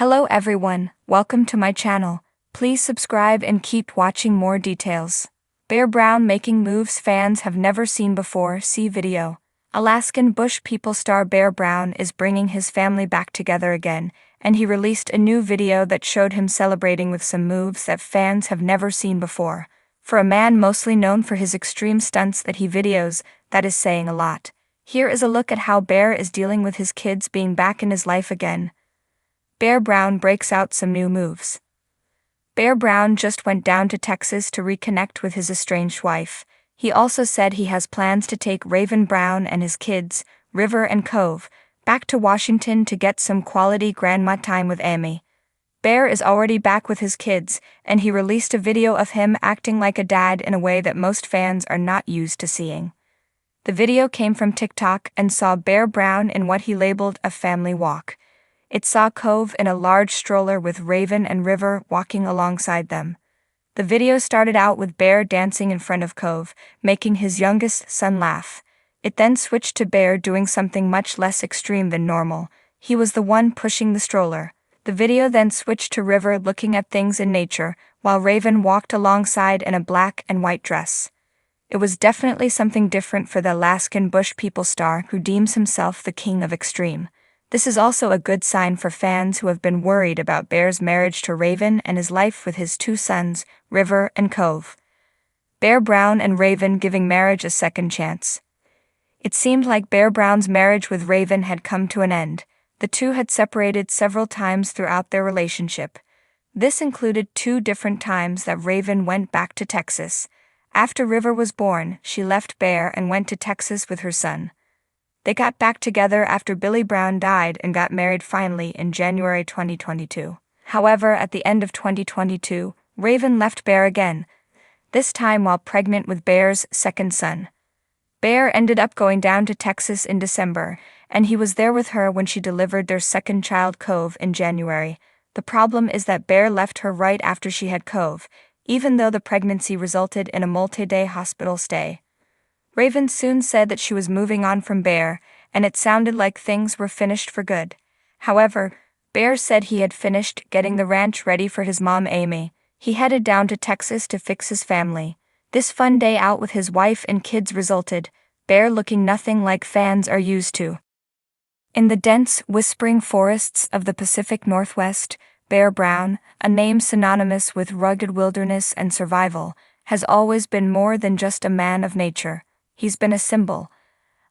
Hello everyone, welcome to my channel. Please subscribe and keep watching more details. Bear Brown making moves fans have never seen before. See video. Alaskan bush people star Bear Brown is bringing his family back together again, and he released a new video that showed him celebrating with some moves that fans have never seen before. For a man mostly known for his extreme stunts that he videos, that is saying a lot. Here is a look at how Bear is dealing with his kids being back in his life again. Bear Brown breaks out some new moves. Bear Brown just went down to Texas to reconnect with his estranged wife. He also said he has plans to take Raven Brown and his kids, River and Cove, back to Washington to get some quality grandma time with Amy. Bear is already back with his kids, and he released a video of him acting like a dad in a way that most fans are not used to seeing. The video came from TikTok and saw Bear Brown in what he labeled a family walk. It saw Cove in a large stroller with Raven and River walking alongside them. The video started out with Bear dancing in front of Cove, making his youngest son laugh. It then switched to Bear doing something much less extreme than normal. He was the one pushing the stroller. The video then switched to River looking at things in nature, while Raven walked alongside in a black and white dress. It was definitely something different for the Alaskan bush people star who deems himself the king of extreme. This is also a good sign for fans who have been worried about Bear's marriage to Raven and his life with his two sons, River and Cove. Bear Brown and Raven giving marriage a second chance. It seemed like Bear Brown's marriage with Raven had come to an end. The two had separated several times throughout their relationship. This included 2 different times that Raven went back to Texas. After River was born, she left Bear and went to Texas with her son. They got back together after Billy Brown died and got married finally in January 2022. However, at the end of 2022, Raven left Bear again, this time while pregnant with Bear's second son. Bear ended up going down to Texas in December, and he was there with her when she delivered their second child Cove in January. The problem is that Bear left her right after she had Cove, even though the pregnancy resulted in a multi-day hospital stay. Raven soon said that she was moving on from Bear, and it sounded like things were finished for good. However, Bear said he had finished getting the ranch ready for his mom Amy. He headed down to Texas to fix his family. This fun day out with his wife and kids resulted, Bear looking nothing like fans are used to. In the dense, whispering forests of the Pacific Northwest, Bear Brown, a name synonymous with rugged wilderness and survival, has always been more than just a man of nature. He's been a symbol,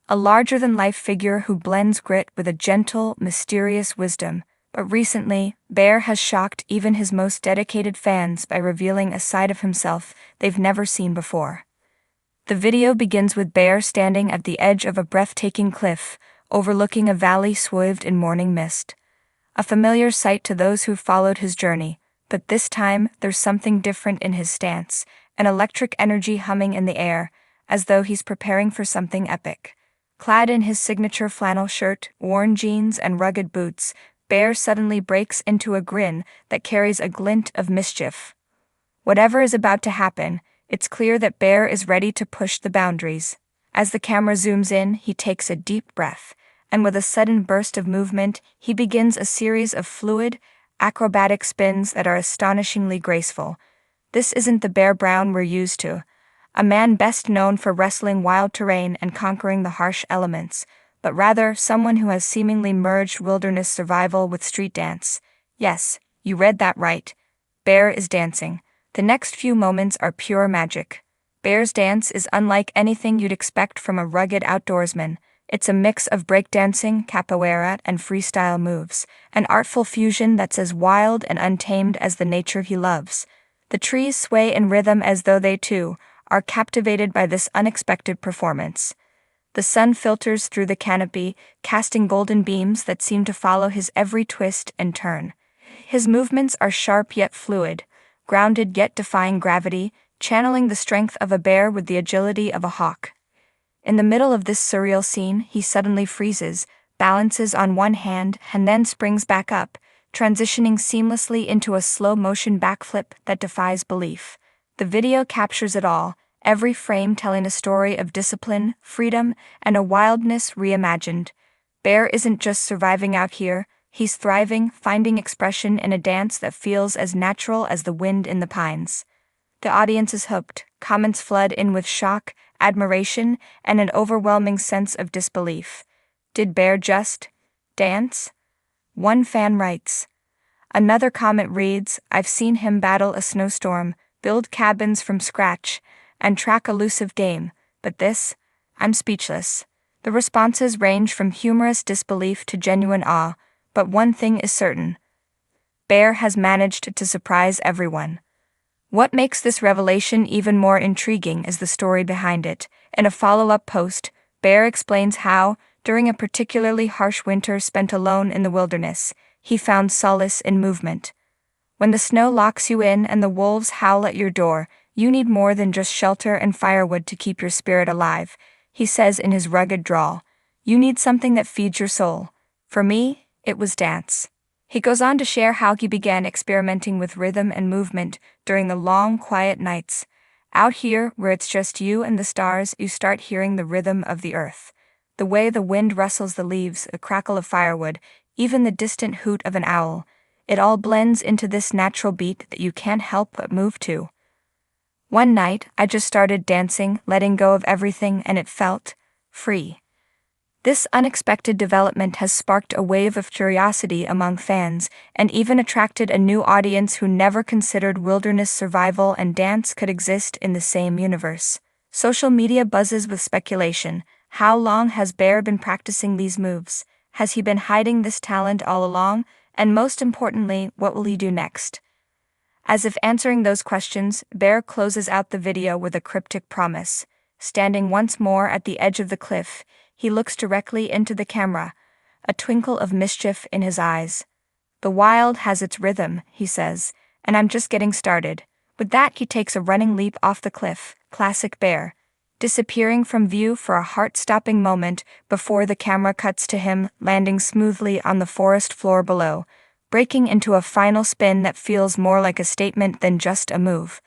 a larger-than-life figure who blends grit with a gentle, mysterious wisdom. But recently, Bear has shocked even his most dedicated fans by revealing a side of himself they've never seen before. The video begins with Bear standing at the edge of a breathtaking cliff, overlooking a valley swathed in morning mist. A familiar sight to those who've followed his journey, but this time there's something different in his stance, an electric energy humming in the air, as though he's preparing for something epic. Clad in his signature flannel shirt, worn jeans, and rugged boots, Bear suddenly breaks into a grin that carries a glint of mischief. Whatever is about to happen, it's clear that Bear is ready to push the boundaries. As the camera zooms in, he takes a deep breath, and with a sudden burst of movement, he begins a series of fluid, acrobatic spins that are astonishingly graceful. This isn't the Bear Brown we're used to, a man best known for wrestling wild terrain and conquering the harsh elements, but rather someone who has seemingly merged wilderness survival with street dance. Yes, you read that right. Bear is dancing. The next few moments are pure magic. Bear's dance is unlike anything you'd expect from a rugged outdoorsman. It's a mix of breakdancing, capoeira, and freestyle moves, an artful fusion that's as wild and untamed as the nature he loves. The trees sway in rhythm as though they, too, are captivated by this unexpected performance. The sun filters through the canopy, casting golden beams that seem to follow his every twist and turn. His movements are sharp yet fluid, grounded yet defying gravity, channeling the strength of a bear with the agility of a hawk. In the middle of this surreal scene, he suddenly freezes, balances on one hand, and then springs back up, transitioning seamlessly into a slow-motion backflip that defies belief. The video captures it all, every frame telling a story of discipline, freedom, and a wildness reimagined. Bear isn't just surviving out here, He's thriving, finding expression in a dance that feels as natural as the wind in the pines. The audience is hooked, comments flood in with shock, admiration, and an overwhelming sense of disbelief. Did Bear just dance? One fan writes. Another comment reads, I've seen him battle a snowstorm, build cabins from scratch, and track a elusive game, but this? I'm speechless. The responses range from humorous disbelief to genuine awe, but one thing is certain. Bear has managed to surprise everyone. What makes this revelation even more intriguing is the story behind it. In a follow-up post, Bear explains how, during a particularly harsh winter spent alone in the wilderness, he found solace in movement. When the snow locks you in and the wolves howl at your door, you need more than just shelter and firewood to keep your spirit alive, he says in his rugged drawl. You need something that feeds your soul. For me, it was dance. He goes on to share how he began experimenting with rhythm and movement during the long, quiet nights. Out here, where it's just you and the stars, you start hearing the rhythm of the earth. The way the wind rustles the leaves, the crackle of firewood, even the distant hoot of an owl. It all blends into this natural beat that you can't help but move to. One night, I just started dancing, letting go of everything, and it felt free. This unexpected development has sparked a wave of curiosity among fans, and even attracted a new audience who never considered wilderness survival and dance could exist in the same universe. Social media buzzes with speculation. How long has Bear been practicing these moves? Has he been hiding this talent all along? And most importantly, what will he do next? As if answering those questions, Bear closes out the video with a cryptic promise. Standing once more at the edge of the cliff, he looks directly into the camera, a twinkle of mischief in his eyes. The wild has its rhythm, he says, and I'm just getting started. With that, he takes a running leap off the cliff, classic Bear, disappearing from view for a heart-stopping moment before the camera cuts to him landing smoothly on the forest floor below, breaking into a final spin that feels more like a statement than just a move.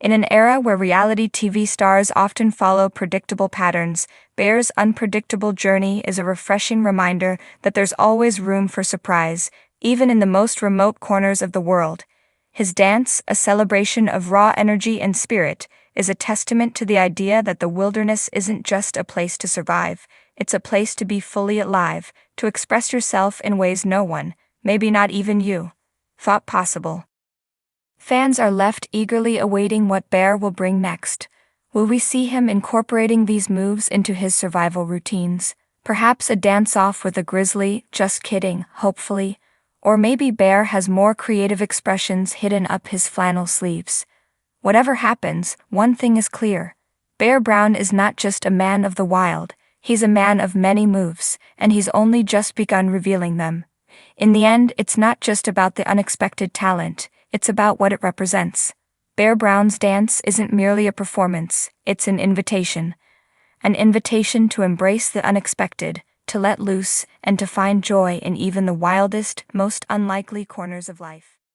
In an era where reality TV stars often follow predictable patterns, Bear's unpredictable journey is a refreshing reminder that there's always room for surprise, even in the most remote corners of the world. His dance, a celebration of raw energy and spirit, is a testament to the idea that the wilderness isn't just a place to survive, it's a place to be fully alive, to express yourself in ways no one, maybe not even you, thought possible. Fans are left eagerly awaiting what Bear will bring next. Will we see him incorporating these moves into his survival routines? Perhaps a dance-off with a grizzly, just kidding, hopefully. Or maybe Bear has more creative expressions hidden up his flannel sleeves. Whatever happens, one thing is clear. Bear Brown is not just a man of the wild, he's a man of many moves, and he's only just begun revealing them. In the end, it's not just about the unexpected talent, it's about what it represents. Bear Brown's dance isn't merely a performance, it's an invitation. An invitation to embrace the unexpected, to let loose, and to find joy in even the wildest, most unlikely corners of life.